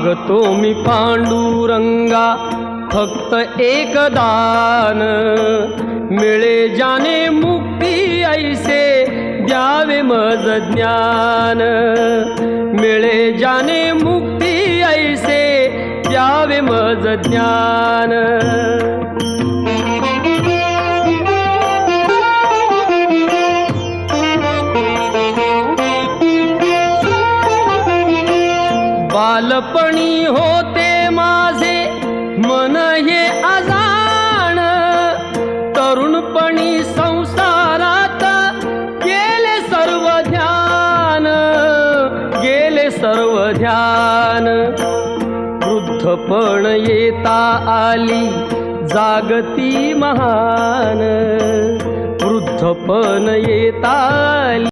मागतो मी पांडुरंगा फक्त एक दान, मिळे जाने मुक्ती ऐसे द्यावे मज ज्ञान, मिळे जाने मुक्ती ऐसे द्यावे मज ज्ञान। बालपणी होते माझे मन हे अजाण, तरुणपणी संसारात गेले सर्व ध्यान, गेले सर्व ध्यान। वृद्धपण येता आली जागती महान, वृद्धपण येता आली